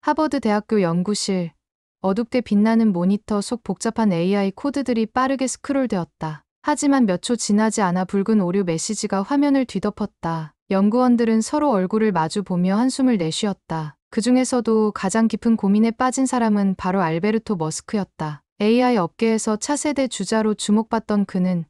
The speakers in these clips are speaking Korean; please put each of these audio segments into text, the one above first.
하버드 대학교 연구실. 어둡게 빛나는 모니터 속 복잡한 AI 코드들이 빠르게 스크롤되었다. 하지만 몇 초 지나지 않아 붉은 오류 메시지가 화면을 뒤덮었다. 연구원들은 서로 얼굴을 마주 보며 한숨을 내쉬었다. 그 중에서도 가장 깊은 고민에 빠진 사람은 바로 알베르토 머스크였다. AI 업계에서 차세대 주자로 주목받던 그는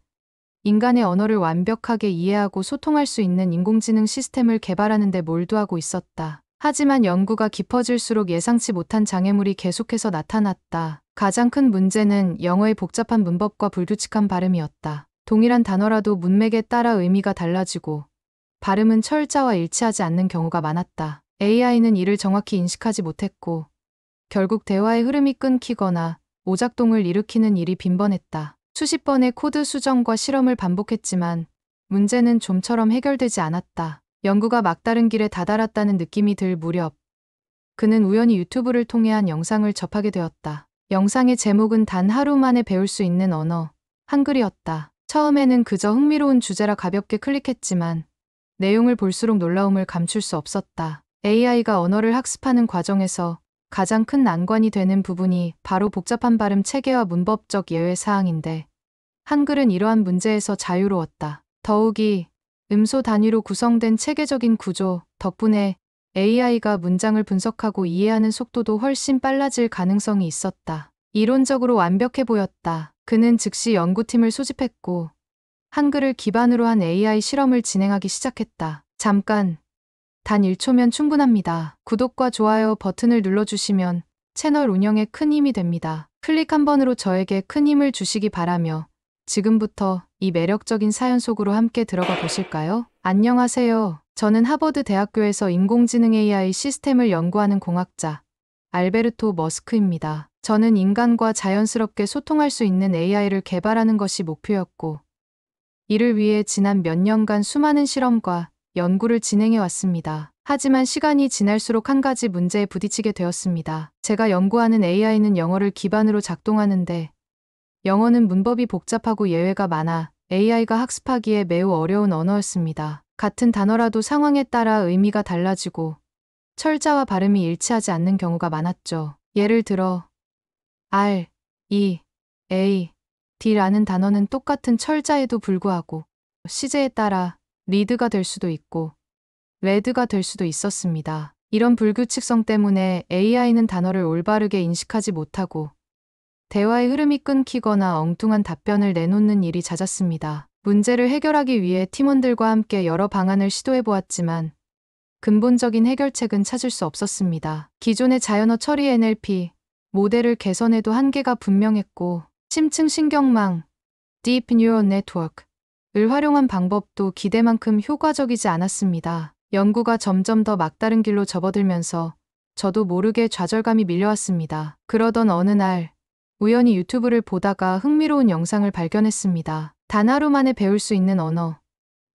인간의 언어를 완벽하게 이해하고 소통할 수 있는 인공지능 시스템을 개발하는 데 몰두하고 있었다. 하지만 연구가 깊어질수록 예상치 못한 장애물이 계속해서 나타났다. 가장 큰 문제는 영어의 복잡한 문법과 불규칙한 발음이었다. 동일한 단어라도 문맥에 따라 의미가 달라지고 발음은 철자와 일치하지 않는 경우가 많았다. AI는 이를 정확히 인식하지 못했고 결국 대화의 흐름이 끊기거나 오작동을 일으키는 일이 빈번했다. 수십 번의 코드 수정과 실험을 반복했지만 문제는 좀처럼 해결되지 않았다. 연구가 막다른 길에 다다랐다는 느낌이 들 무렵 그는 우연히 유튜브를 통해 한 영상을 접하게 되었다. 영상의 제목은 단 하루 만에 배울 수 있는 언어, 한글이었다. 처음에는 그저 흥미로운 주제라 가볍게 클릭했지만 내용을 볼수록 놀라움을 감출 수 없었다. AI가 언어를 학습하는 과정에서 가장 큰 난관이 되는 부분이 바로 복잡한 발음 체계와 문법적 예외 사항인데 한글은 이러한 문제에서 자유로웠다. 더욱이 음소 단위로 구성된 체계적인 구조 덕분에 AI가 문장을 분석하고 이해하는 속도도 훨씬 빨라질 가능성이 있었다. 이론적으로 완벽해 보였다. 그는 즉시 연구팀을 소집했고 한글을 기반으로 한 AI 실험을 진행하기 시작했다. 잠깐, 단 1초면 충분합니다. 구독과 좋아요 버튼을 눌러주시면 채널 운영에 큰 힘이 됩니다. 클릭 한 번으로 저에게 큰 힘을 주시기 바라며 지금부터 이 매력적인 사연 속으로 함께 들어가 보실까요? 안녕하세요. 저는 하버드 대학교에서 인공지능 AI 시스템을 연구하는 공학자 알베르토 머스크입니다. 저는 인간과 자연스럽게 소통할 수 있는 AI를 개발하는 것이 목표였고 이를 위해 지난 몇 년간 수많은 실험과 연구를 진행해 왔습니다. 하지만 시간이 지날수록 한 가지 문제에 부딪히게 되었습니다. 제가 연구하는 AI는 영어를 기반으로 작동하는데 영어는 문법이 복잡하고 예외가 많아 AI가 학습하기에 매우 어려운 언어였습니다. 같은 단어라도 상황에 따라 의미가 달라지고 철자와 발음이 일치하지 않는 경우가 많았죠. 예를 들어 R, E, A, D라는 단어는 똑같은 철자에도 불구하고 시제에 따라 리드가 될 수도 있고 레드가 될 수도 있었습니다. 이런 불규칙성 때문에 AI는 단어를 올바르게 인식하지 못하고 대화의 흐름이 끊기거나 엉뚱한 답변을 내놓는 일이 잦았습니다. 문제를 해결하기 위해 팀원들과 함께 여러 방안을 시도해 보았지만 근본적인 해결책은 찾을 수 없었습니다. 기존의 자연어 처리 NLP 모델을 개선해도 한계가 분명했고 심층 신경망 Deep Neural Network을 활용한 방법도 기대만큼 효과적이지 않았습니다. 연구가 점점 더 막다른 길로 접어들면서 저도 모르게 좌절감이 밀려왔습니다. 그러던 어느 날 우연히 유튜브를 보다가 흥미로운 영상을 발견했습니다. 단 하루 만에 배울 수 있는 언어,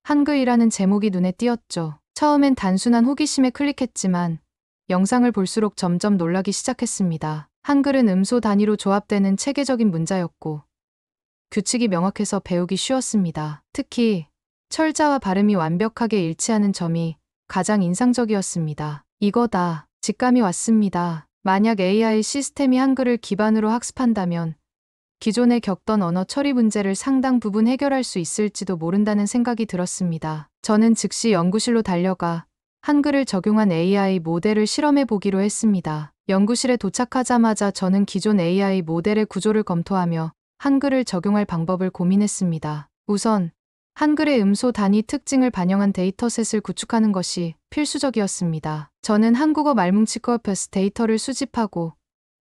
한글이라는 제목이 눈에 띄었죠. 처음엔 단순한 호기심에 클릭했지만 영상을 볼수록 점점 놀라기 시작했습니다. 한글은 음소 단위로 조합되는 체계적인 문자였고 규칙이 명확해서 배우기 쉬웠습니다. 특히 철자와 발음이 완벽하게 일치하는 점이 가장 인상적이었습니다. 이거다. 직감이 왔습니다. 만약 AI 시스템이 한글을 기반으로 학습한다면 기존에 겪던 언어 처리 문제를 상당 부분 해결할 수 있을지도 모른다는 생각이 들었습니다. 저는 즉시 연구실로 달려가 한글을 적용한 AI 모델을 실험해 보기로 했습니다. 연구실에 도착하자마자 저는 기존 AI 모델의 구조를 검토하며 한글을 적용할 방법을 고민했습니다. 우선 한글의 음소 단위 특징을 반영한 데이터셋을 구축하는 것이 필수적이었습니다. 저는 한국어 말뭉치 코퍼스 데이터를 수집하고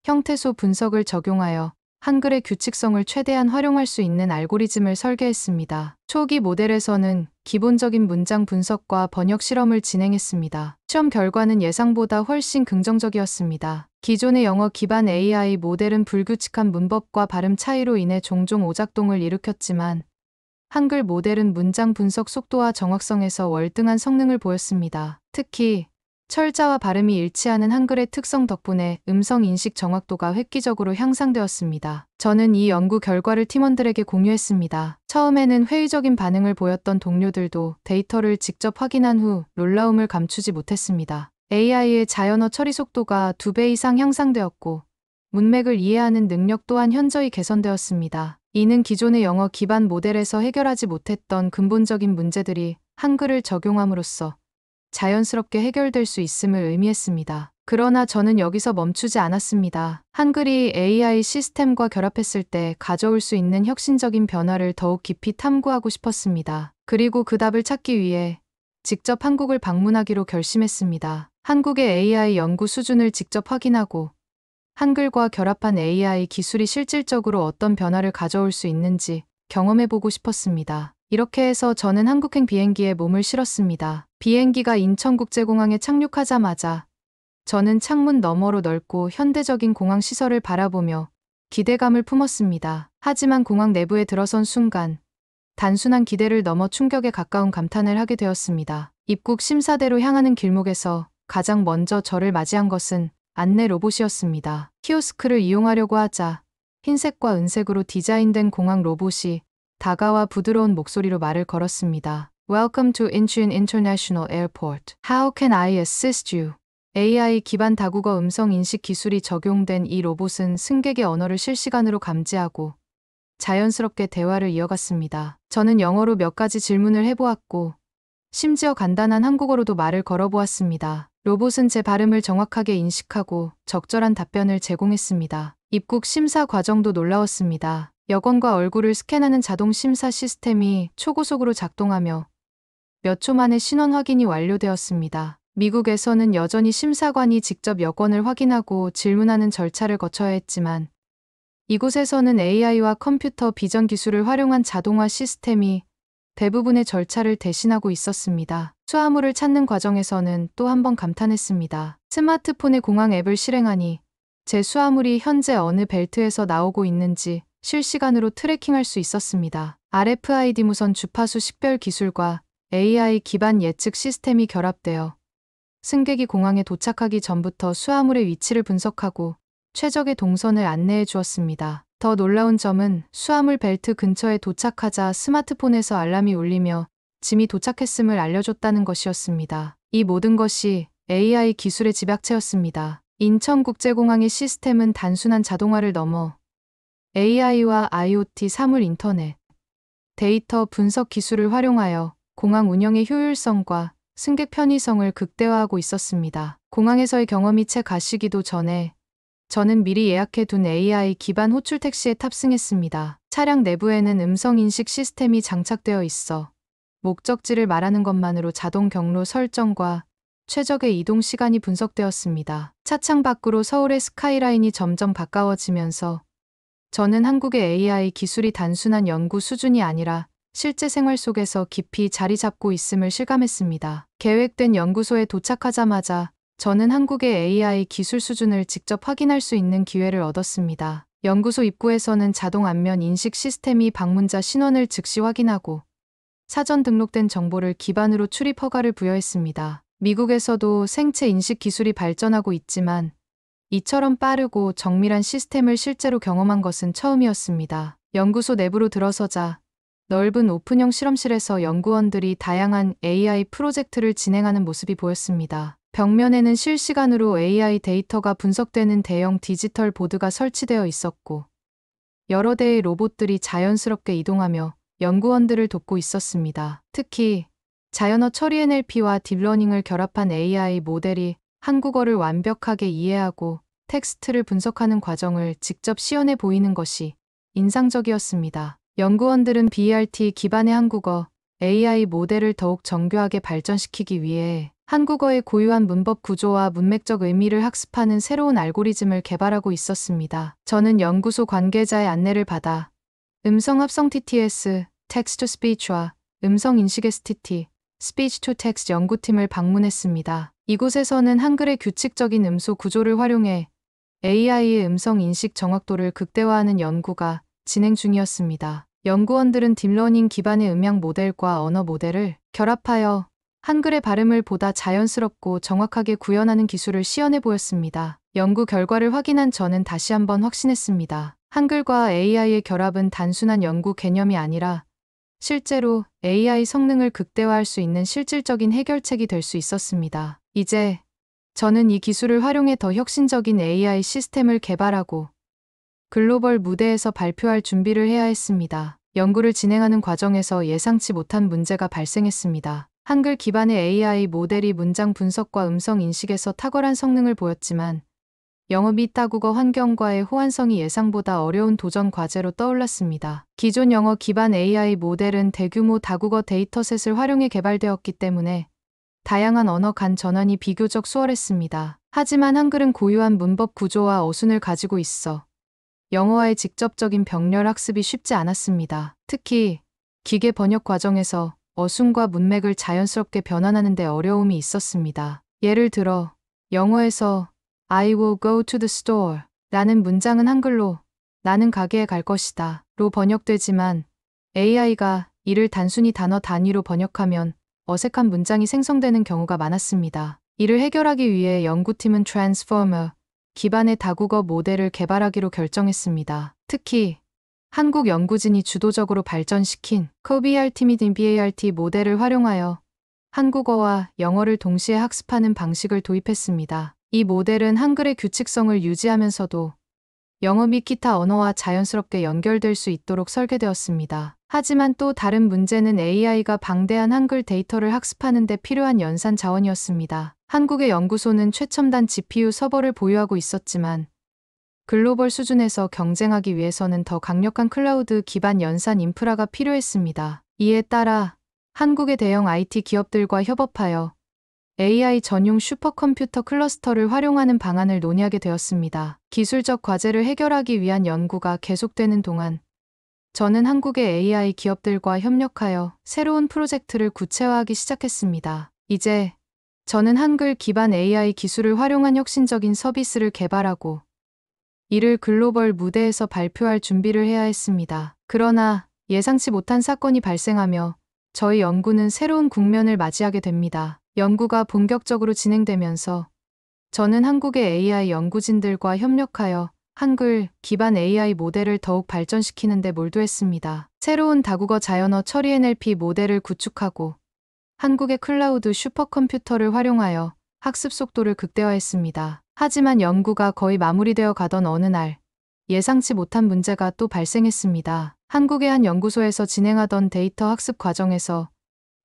형태소 분석을 적용하여 한글의 규칙성을 최대한 활용할 수 있는 알고리즘을 설계했습니다. 초기 모델에서는 기본적인 문장 분석과 번역 실험을 진행했습니다. 시험 결과는 예상보다 훨씬 긍정적이었습니다. 기존의 영어 기반 AI 모델은 불규칙한 문법과 발음 차이로 인해 종종 오작동을 일으켰지만 한글 모델은 문장 분석 속도와 정확성에서 월등한 성능을 보였습니다. 특히 철자와 발음이 일치하는 한글의 특성 덕분에 음성 인식 정확도가 획기적으로 향상되었습니다. 저는 이 연구 결과를 팀원들에게 공유했습니다. 처음에는 회의적인 반응을 보였던 동료들도 데이터를 직접 확인한 후 놀라움을 감추지 못했습니다. AI의 자연어 처리 속도가 2배 이상 향상되었고 문맥을 이해하는 능력 또한 현저히 개선되었습니다. 이는 기존의 영어 기반 모델에서 해결하지 못했던 근본적인 문제들이 한글을 적용함으로써 자연스럽게 해결될 수 있음을 의미했습니다. 그러나 저는 여기서 멈추지 않았습니다. 한글이 AI 시스템과 결합했을 때 가져올 수 있는 혁신적인 변화를 더욱 깊이 탐구하고 싶었습니다. 그리고 그 답을 찾기 위해 직접 한국을 방문하기로 결심했습니다. 한국의 AI 연구 수준을 직접 확인하고 한글과 결합한 AI 기술이 실질적으로 어떤 변화를 가져올 수 있는지 경험해보고 싶었습니다. 이렇게 해서 저는 한국행 비행기에 몸을 실었습니다. 비행기가 인천국제공항에 착륙하자마자 저는 창문 너머로 넓고 현대적인 공항 시설을 바라보며 기대감을 품었습니다. 하지만 공항 내부에 들어선 순간 단순한 기대를 넘어 충격에 가까운 감탄을 하게 되었습니다. 입국 심사대로 향하는 길목에서 가장 먼저 저를 맞이한 것은 안내 로봇이었습니다. 키오스크를 이용하려고 하자 흰색과 은색으로 디자인된 공항 로봇이 다가와 부드러운 목소리로 말을 걸었습니다. Welcome to Incheon International Airport. How can I assist you? AI 기반 다국어 음성 인식 기술이 적용된 이 로봇은 승객의 언어를 실시간으로 감지하고 자연스럽게 대화를 이어갔습니다. 저는 영어로 몇 가지 질문을 해보았고 심지어 간단한 한국어로도 말을 걸어보았습니다. 로봇은 제 발음을 정확하게 인식하고 적절한 답변을 제공했습니다. 입국 심사 과정도 놀라웠습니다. 여권과 얼굴을 스캔하는 자동 심사 시스템이 초고속으로 작동하며 몇 초 만에 신원 확인이 완료되었습니다. 미국에서는 여전히 심사관이 직접 여권을 확인하고 질문하는 절차를 거쳐야 했지만 이곳에서는 AI와 컴퓨터 비전 기술을 활용한 자동화 시스템이 대부분의 절차를 대신하고 있었습니다. 수화물을 찾는 과정에서는 또 한 번 감탄했습니다. 스마트폰에 공항 앱을 실행하니 제 수화물이 현재 어느 벨트에서 나오고 있는지 실시간으로 트래킹할 수 있었습니다. RFID 무선 주파수 식별 기술과 AI 기반 예측 시스템이 결합되어 승객이 공항에 도착하기 전부터 수화물의 위치를 분석하고 최적의 동선을 안내해 주었습니다. 더 놀라운 점은 수화물 벨트 근처에 도착하자 스마트폰에서 알람이 울리며 짐이 도착했음을 알려줬다는 것이었습니다. 이 모든 것이 AI 기술의 집약체였습니다. 인천국제공항의 시스템은 단순한 자동화를 넘어 AI와 IoT 사물 인터넷, 데이터 분석 기술을 활용하여 공항 운영의 효율성과 승객 편의성을 극대화하고 있었습니다. 공항에서의 경험이 채 가시기도 전에 저는 미리 예약해 둔 AI 기반 호출 택시에 탑승했습니다. 차량 내부에는 음성 인식 시스템이 장착되어 있어 목적지를 말하는 것만으로 자동 경로 설정과 최적의 이동 시간이 분석되었습니다. 차창 밖으로 서울의 스카이라인이 점점 가까워지면서 저는 한국의 AI 기술이 단순한 연구 수준이 아니라 실제 생활 속에서 깊이 자리 잡고 있음을 실감했습니다. 계획된 연구소에 도착하자마자 저는 한국의 AI 기술 수준을 직접 확인할 수 있는 기회를 얻었습니다. 연구소 입구에서는 자동 안면 인식 시스템이 방문자 신원을 즉시 확인하고 사전 등록된 정보를 기반으로 출입 허가를 부여했습니다. 미국에서도 생체 인식 기술이 발전하고 있지만 이처럼 빠르고 정밀한 시스템을 실제로 경험한 것은 처음이었습니다. 연구소 내부로 들어서자 넓은 오픈형 실험실에서 연구원들이 다양한 AI 프로젝트를 진행하는 모습이 보였습니다. 벽면에는 실시간으로 AI 데이터가 분석되는 대형 디지털 보드가 설치되어 있었고 여러 대의 로봇들이 자연스럽게 이동하며 연구원들을 돕고 있었습니다. 특히 자연어 처리 NLP와 딥러닝을 결합한 AI 모델이 한국어를 완벽하게 이해하고 텍스트를 분석하는 과정을 직접 시연해 보이는 것이 인상적이었습니다. 연구원들은 BERT 기반의 한국어 AI 모델을 더욱 정교하게 발전시키기 위해 한국어의 고유한 문법 구조와 문맥적 의미를 학습하는 새로운 알고리즘을 개발하고 있었습니다. 저는 연구소 관계자의 안내를 받아 음성 합성 TTS, Text to Speech와 음성 인식 STT, Speech to Text 연구팀을 방문했습니다. 이곳에서는 한글의 규칙적인 음소 구조를 활용해 AI의 음성 인식 정확도를 극대화하는 연구가 진행 중이었습니다. 연구원들은 딥러닝 기반의 음향 모델과 언어 모델을 결합하여 한글의 발음을 보다 자연스럽고 정확하게 구현하는 기술을 시연해 보였습니다. 연구 결과를 확인한 저는 다시 한번 확신했습니다. 한글과 AI의 결합은 단순한 연구 개념이 아니라 실제로 AI 성능을 극대화할 수 있는 실질적인 해결책이 될 수 있었습니다. 이제 저는 이 기술을 활용해 더 혁신적인 AI 시스템을 개발하고 글로벌 무대에서 발표할 준비를 해야 했습니다. 연구를 진행하는 과정에서 예상치 못한 문제가 발생했습니다. 한글 기반의 AI 모델이 문장 분석과 음성 인식에서 탁월한 성능을 보였지만 영어 및 다국어 환경과의 호환성이 예상보다 어려운 도전 과제로 떠올랐습니다. 기존 영어 기반 AI 모델은 대규모 다국어 데이터셋을 활용해 개발되었기 때문에 다양한 언어 간 전환이 비교적 수월했습니다. 하지만 한글은 고유한 문법 구조와 어순을 가지고 있어 영어와의 직접적인 병렬 학습이 쉽지 않았습니다. 특히 기계 번역 과정에서 어순과 문맥을 자연스럽게 변환하는 데 어려움이 있었습니다. 예를 들어 영어에서 I will go to the store 라는 문장은 한글로 나는 가게에 갈 것이다 로 번역되지만 AI가 이를 단순히 단어 단위로 번역하면 어색한 문장이 생성되는 경우가 많았습니다. 이를 해결하기 위해 연구팀은 트랜스포머 기반의 다국어 모델을 개발하기로 결정했습니다. 특히 한국 연구진이 주도적으로 발전시킨 CoBRT 및 BART 모델을 활용하여 한국어와 영어를 동시에 학습하는 방식을 도입했습니다. 이 모델은 한글의 규칙성을 유지하면서도 영어 및 기타 언어와 자연스럽게 연결될 수 있도록 설계되었습니다. 하지만 또 다른 문제는 AI가 방대한 한글 데이터를 학습하는 데 필요한 연산 자원이었습니다. 한국의 연구소는 최첨단 GPU 서버를 보유하고 있었지만 글로벌 수준에서 경쟁하기 위해서는 더 강력한 클라우드 기반 연산 인프라가 필요했습니다. 이에 따라 한국의 대형 IT 기업들과 협업하여 AI 전용 슈퍼컴퓨터 클러스터를 활용하는 방안을 논의하게 되었습니다. 기술적 과제를 해결하기 위한 연구가 계속되는 동안 저는 한국의 AI 기업들과 협력하여 새로운 프로젝트를 구체화하기 시작했습니다. 이제 저는 한글 기반 AI 기술을 활용한 혁신적인 서비스를 개발하고 이를 글로벌 무대에서 발표할 준비를 해야 했습니다. 그러나 예상치 못한 사건이 발생하며 저희 연구는 새로운 국면을 맞이하게 됩니다. 연구가 본격적으로 진행되면서 저는 한국의 AI 연구진들과 협력하여 한글 기반 AI 모델을 더욱 발전시키는 데 몰두했습니다. 새로운 다국어 자연어 처리 NLP 모델을 구축하고 한국의 클라우드 슈퍼컴퓨터를 활용하여 학습 속도를 극대화했습니다. 하지만 연구가 거의 마무리되어 가던 어느 날 예상치 못한 문제가 또 발생했습니다. 한국의 한 연구소에서 진행하던 데이터 학습 과정에서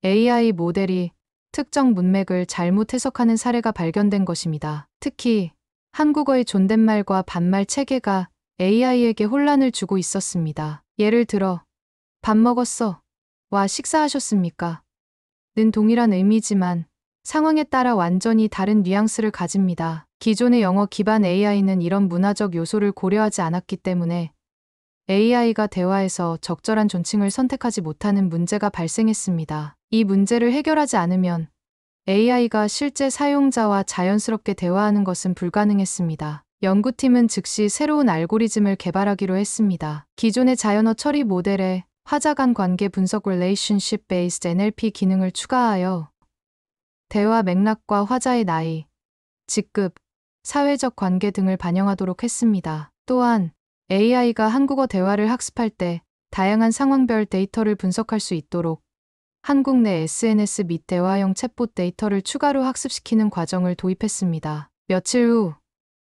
AI 모델이 특정 문맥을 잘못 해석하는 사례가 발견된 것입니다. 특히 한국어의 존댓말과 반말 체계가 AI에게 혼란을 주고 있었습니다. 예를 들어 밥 먹었어 와 식사하셨습니까? 는 동일한 의미지만 상황에 따라 완전히 다른 뉘앙스를 가집니다. 기존의 영어 기반 AI는 이런 문화적 요소를 고려하지 않았기 때문에 AI가 대화에서 적절한 존칭을 선택하지 못하는 문제가 발생했습니다. 이 문제를 해결하지 않으면 AI가 실제 사용자와 자연스럽게 대화하는 것은 불가능했습니다. 연구팀은 즉시 새로운 알고리즘을 개발하기로 했습니다. 기존의 자연어 처리 모델에 화자 간 관계 분석 Relationship Based NLP 기능을 추가하여 대화 맥락과 화자의 나이, 직급, 사회적 관계 등을 반영하도록 했습니다. 또한 AI가 한국어 대화를 학습할 때 다양한 상황별 데이터를 분석할 수 있도록 한국 내 SNS 및 대화형 챗봇 데이터를 추가로 학습시키는 과정을 도입했습니다. 며칠 후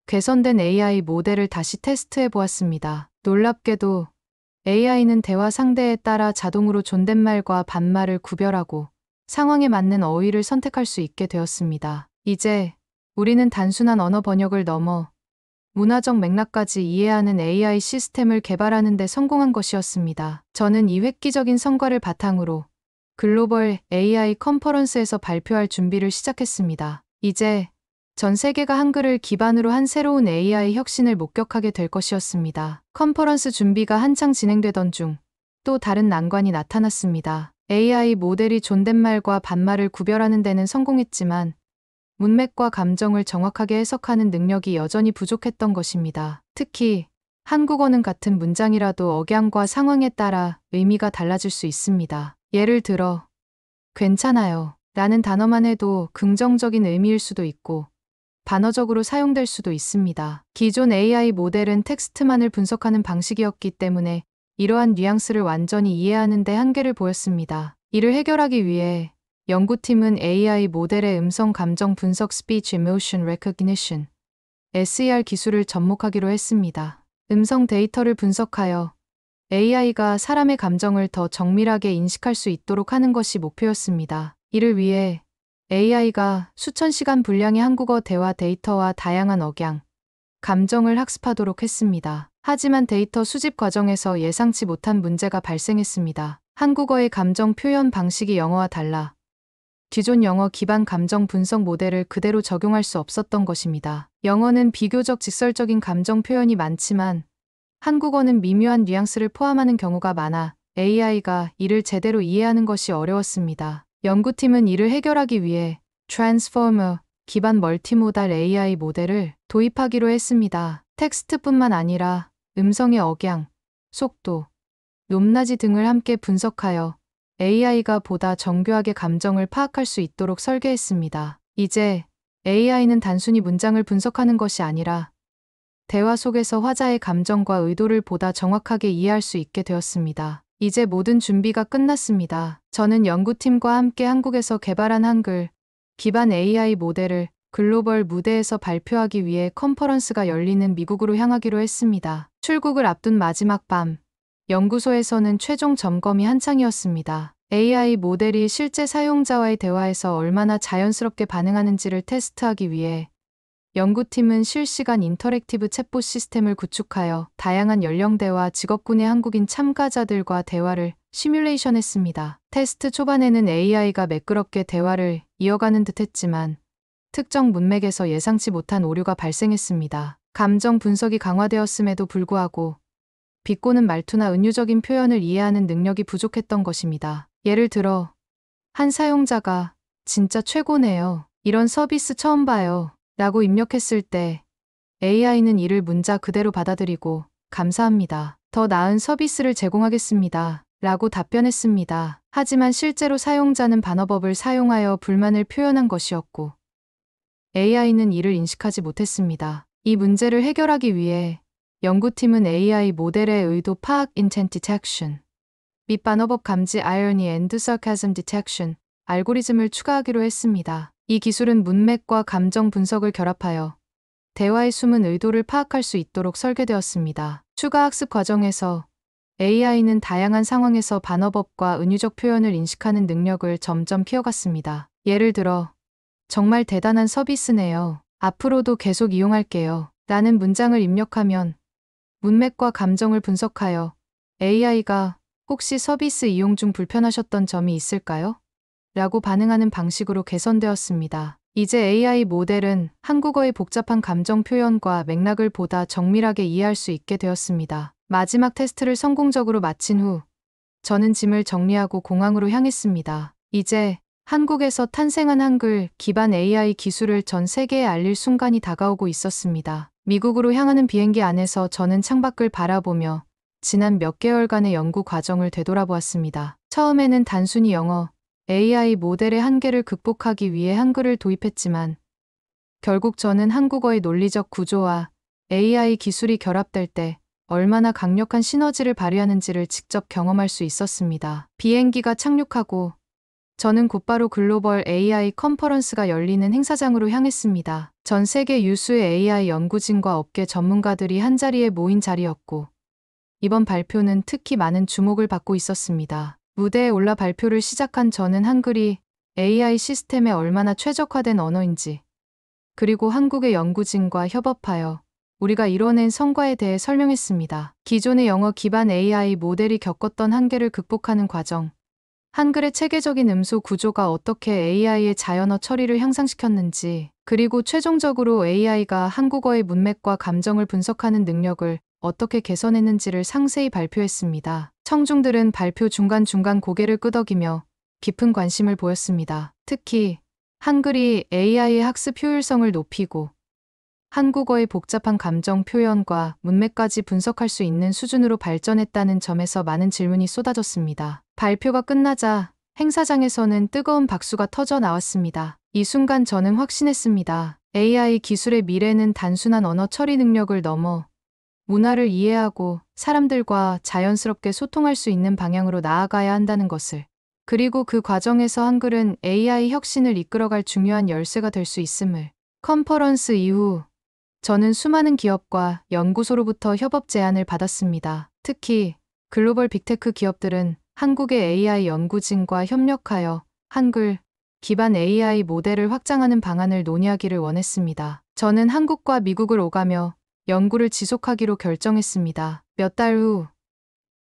개선된 AI 모델을 다시 테스트해 보았습니다. 놀랍게도 AI는 대화 상대에 따라 자동으로 존댓말과 반말을 구별하고 상황에 맞는 어휘를 선택할 수 있게 되었습니다. 이제 우리는 단순한 언어 번역을 넘어 문화적 맥락까지 이해하는 AI 시스템을 개발하는 데 성공한 것이었습니다. 저는 이 획기적인 성과를 바탕으로 글로벌 AI 컨퍼런스에서 발표할 준비를 시작했습니다. 이제 전 세계가 한글을 기반으로 한 새로운 AI 혁신을 목격하게 될 것이었습니다. 컨퍼런스 준비가 한창 진행되던 중 또 다른 난관이 나타났습니다. AI 모델이 존댓말과 반말을 구별하는 데는 성공했지만 문맥과 감정을 정확하게 해석하는 능력이 여전히 부족했던 것입니다. 특히 한국어는 같은 문장이라도 억양과 상황에 따라 의미가 달라질 수 있습니다. 예를 들어 괜찮아요 라는 단어만 해도 긍정적인 의미일 수도 있고 반어적으로 사용될 수도 있습니다. 기존 AI 모델은 텍스트만을 분석하는 방식이었기 때문에 이러한 뉘앙스를 완전히 이해하는 데 한계를 보였습니다. 이를 해결하기 위해 연구팀은 AI 모델의 음성 감정 분석 Speech Emotion Recognition SER 기술을 접목하기로 했습니다. 음성 데이터를 분석하여 AI가 사람의 감정을 더 정밀하게 인식할 수 있도록 하는 것이 목표였습니다. 이를 위해 AI가 수천 시간 분량의 한국어 대화 데이터와 다양한 억양, 감정을 학습하도록 했습니다. 하지만 데이터 수집 과정에서 예상치 못한 문제가 발생했습니다. 한국어의 감정 표현 방식이 영어와 달라 기존 영어 기반 감정 분석 모델을 그대로 적용할 수 없었던 것입니다. 영어는 비교적 직설적인 감정 표현이 많지만 한국어는 미묘한 뉘앙스를 포함하는 경우가 많아 AI가 이를 제대로 이해하는 것이 어려웠습니다. 연구팀은 이를 해결하기 위해 트랜스포머 기반 멀티모달 AI 모델을 도입하기로 했습니다. 텍스트뿐만 아니라 음성의 억양, 속도, 높낮이 등을 함께 분석하여 AI가 보다 정교하게 감정을 파악할 수 있도록 설계했습니다. 이제 AI는 단순히 문장을 분석하는 것이 아니라 대화 속에서 화자의 감정과 의도를 보다 정확하게 이해할 수 있게 되었습니다. 이제 모든 준비가 끝났습니다. 저는 연구팀과 함께 한국에서 개발한 한글 기반 AI 모델을 글로벌 무대에서 발표하기 위해 컨퍼런스가 열리는 미국으로 향하기로 했습니다. 출국을 앞둔 마지막 밤, 연구소에서는 최종 점검이 한창이었습니다. AI 모델이 실제 사용자와의 대화에서 얼마나 자연스럽게 반응하는지를 테스트하기 위해 연구팀은 실시간 인터랙티브 챗봇 시스템을 구축하여 다양한 연령대와 직업군의 한국인 참가자들과 대화를 시뮬레이션했습니다. 테스트 초반에는 AI가 매끄럽게 대화를 이어가는 듯했지만 특정 문맥에서 예상치 못한 오류가 발생했습니다. 감정 분석이 강화되었음에도 불구하고 비꼬는 말투나 은유적인 표현을 이해하는 능력이 부족했던 것입니다. 예를 들어 한 사용자가 "진짜 최고네요. 이런 서비스 처음 봐요. 라고 입력했을 때 AI는 이를 문자 그대로 받아들이고 "감사합니다. 더 나은 서비스를 제공하겠습니다. 라고 답변했습니다. 하지만 실제로 사용자는 반어법을 사용하여 불만을 표현한 것이었고 AI는 이를 인식하지 못했습니다. 이 문제를 해결하기 위해 연구팀은 AI 모델의 의도 파악 (Intent Detection) 및 반어법 감지 (Irony and Sarcasm Detection) 알고리즘을 추가하기로 했습니다. 이 기술은 문맥과 감정 분석을 결합하여 대화의 숨은 의도를 파악할 수 있도록 설계되었습니다. 추가 학습 과정에서 AI는 다양한 상황에서 반어법과 은유적 표현을 인식하는 능력을 점점 키워갔습니다. 예를 들어 "정말 대단한 서비스네요. 앞으로도 계속 이용할게요. 라는 문장을 입력하면 문맥과 감정을 분석하여 AI가 "혹시 서비스 이용 중 불편하셨던 점이 있을까요? 라고 반응하는 방식으로 개선되었습니다. 이제 AI 모델은 한국어의 복잡한 감정 표현과 맥락을 보다 정밀하게 이해할 수 있게 되었습니다. 마지막 테스트를 성공적으로 마친 후 저는 짐을 정리하고 공항으로 향했습니다. 이제 한국에서 탄생한 한글 기반 AI 기술을 전 세계에 알릴 순간이 다가오고 있었습니다. 미국으로 향하는 비행기 안에서 저는 창밖을 바라보며 지난 몇 개월간의 연구 과정을 되돌아보았습니다. 처음에는 단순히 영어 AI 모델의 한계를 극복하기 위해 한글을 도입했지만 결국 저는 한국어의 논리적 구조와 AI 기술이 결합될 때 얼마나 강력한 시너지를 발휘하는지를 직접 경험할 수 있었습니다. 비행기가 착륙하고 저는 곧바로 글로벌 AI 컨퍼런스가 열리는 행사장으로 향했습니다. 전 세계 유수의 AI 연구진과 업계 전문가들이 한자리에 모인 자리였고 이번 발표는 특히 많은 주목을 받고 있었습니다. 무대에 올라 발표를 시작한 저는 한글이 AI 시스템에 얼마나 최적화된 언어인지 그리고 한국의 연구진과 협업하여 우리가 이뤄낸 성과에 대해 설명했습니다. 기존의 영어 기반 AI 모델이 겪었던 한계를 극복하는 과정, 한글의 체계적인 음소 구조가 어떻게 AI의 자연어 처리를 향상시켰는지, 그리고 최종적으로 AI가 한국어의 문맥과 감정을 분석하는 능력을 어떻게 개선했는지를 상세히 발표했습니다. 청중들은 발표 중간중간 고개를 끄덕이며 깊은 관심을 보였습니다. 특히 한글이 AI의 학습 효율성을 높이고 한국어의 복잡한 감정 표현과 문맥까지 분석할 수 있는 수준으로 발전했다는 점에서 많은 질문이 쏟아졌습니다. 발표가 끝나자 행사장에서는 뜨거운 박수가 터져 나왔습니다. 이 순간 저는 확신했습니다. AI 기술의 미래는 단순한 언어 처리 능력을 넘어 문화를 이해하고 사람들과 자연스럽게 소통할 수 있는 방향으로 나아가야 한다는 것을. 그리고 그 과정에서 한글은 AI 혁신을 이끌어갈 중요한 열쇠가 될 수 있음을. 컨퍼런스 이후 저는 수많은 기업과 연구소로부터 협업 제안을 받았습니다. 특히 글로벌 빅테크 기업들은 한국의 AI 연구진과 협력하여 한글 기반 AI 모델을 확장하는 방안을 논의하기를 원했습니다. 저는 한국과 미국을 오가며 연구를 지속하기로 결정했습니다. 몇 달 후,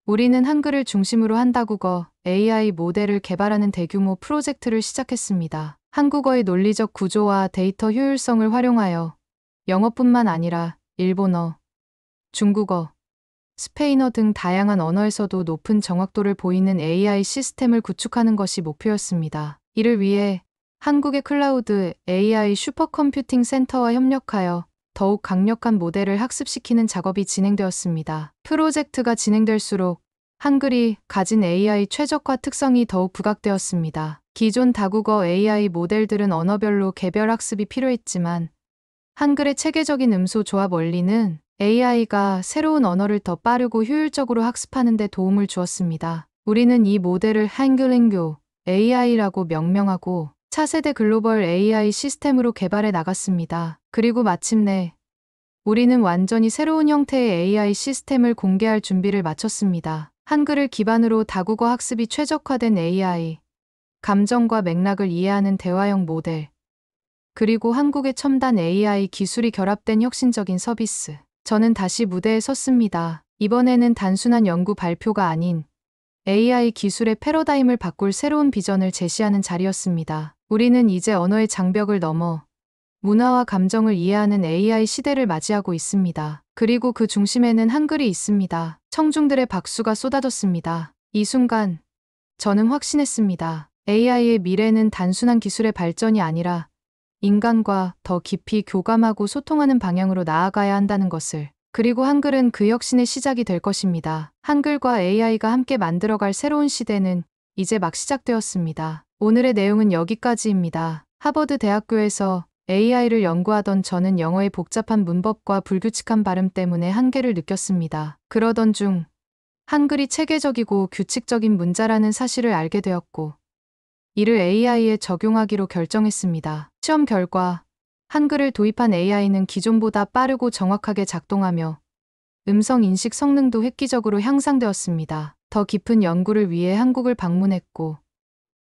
우리는 한글을 중심으로 한 다국어 AI 모델을 개발하는 대규모 프로젝트를 시작했습니다. 한국어의 논리적 구조와 데이터 효율성을 활용하여 영어뿐만 아니라 일본어, 중국어, 스페인어 등 다양한 언어에서도 높은 정확도를 보이는 AI 시스템을 구축하는 것이 목표였습니다. 이를 위해 한국의 클라우드 AI 슈퍼컴퓨팅 센터와 협력하여 더욱 강력한 모델을 학습시키는 작업이 진행되었습니다. 프로젝트가 진행될수록 한글이 가진 AI 최적화 특성이 더욱 부각되었습니다. 기존 다국어 AI 모델들은 언어별로 개별 학습이 필요했지만 한글의 체계적인 음소 조합 원리는 AI가 새로운 언어를 더 빠르고 효율적으로 학습하는 데 도움을 주었습니다. 우리는 이 모델을 한글링교 AI라고 명명하고 차세대 글로벌 AI 시스템으로 개발해 나갔습니다. 그리고 마침내 우리는 완전히 새로운 형태의 AI 시스템을 공개할 준비를 마쳤습니다. 한글을 기반으로 다국어 학습이 최적화된 AI, 감정과 맥락을 이해하는 대화형 모델, 그리고 한국의 첨단 AI 기술이 결합된 혁신적인 서비스. 저는 다시 무대에 섰습니다. 이번에는 단순한 연구 발표가 아닌 AI 기술의 패러다임을 바꿀 새로운 비전을 제시하는 자리였습니다. 우리는 이제 언어의 장벽을 넘어 문화와 감정을 이해하는 AI 시대를 맞이하고 있습니다. 그리고 그 중심에는 한글이 있습니다. 청중들의 박수가 쏟아졌습니다. 이 순간 저는 확신했습니다. AI의 미래는 단순한 기술의 발전이 아니라 인간과 더 깊이 교감하고 소통하는 방향으로 나아가야 한다는 것을. 그리고 한글은 그 혁신의 시작이 될 것입니다. 한글과 AI가 함께 만들어갈 새로운 시대는 이제 막 시작되었습니다. 오늘의 내용은 여기까지입니다. 하버드 대학교에서 AI를 연구하던 저는 영어의 복잡한 문법과 불규칙한 발음 때문에 한계를 느꼈습니다. 그러던 중 한글이 체계적이고 규칙적인 문자라는 사실을 알게 되었고 이를 AI에 적용하기로 결정했습니다. 시험 결과 한글을 도입한 AI는 기존보다 빠르고 정확하게 작동하며 음성 인식 성능도 획기적으로 향상되었습니다. 더 깊은 연구를 위해 한국을 방문했고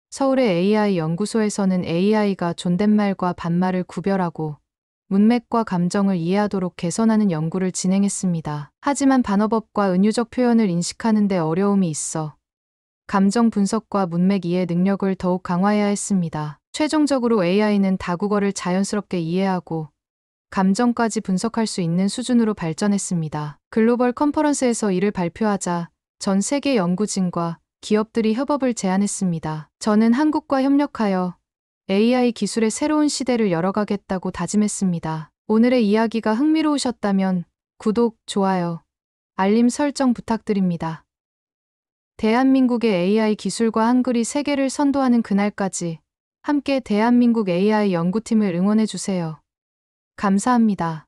서울의 AI 연구소에서는 AI가 존댓말과 반말을 구별하고 문맥과 감정을 이해하도록 개선하는 연구를 진행했습니다. 하지만 반어법과 은유적 표현을 인식하는 데 어려움이 있어 감정 분석과 문맥 이해 능력을 더욱 강화해야 했습니다. 최종적으로 AI는 다국어를 자연스럽게 이해하고 감정까지 분석할 수 있는 수준으로 발전했습니다. 글로벌 컨퍼런스에서 이를 발표하자 전 세계 연구진과 기업들이 협업을 제안했습니다. 저는 한국과 협력하여 AI 기술의 새로운 시대를 열어가겠다고 다짐했습니다. 오늘의 이야기가 흥미로우셨다면 구독, 좋아요, 알림 설정 부탁드립니다. 대한민국의 AI 기술과 한글이 세계를 선도하는 그날까지 함께 대한민국 AI 연구팀을 응원해주세요. 감사합니다.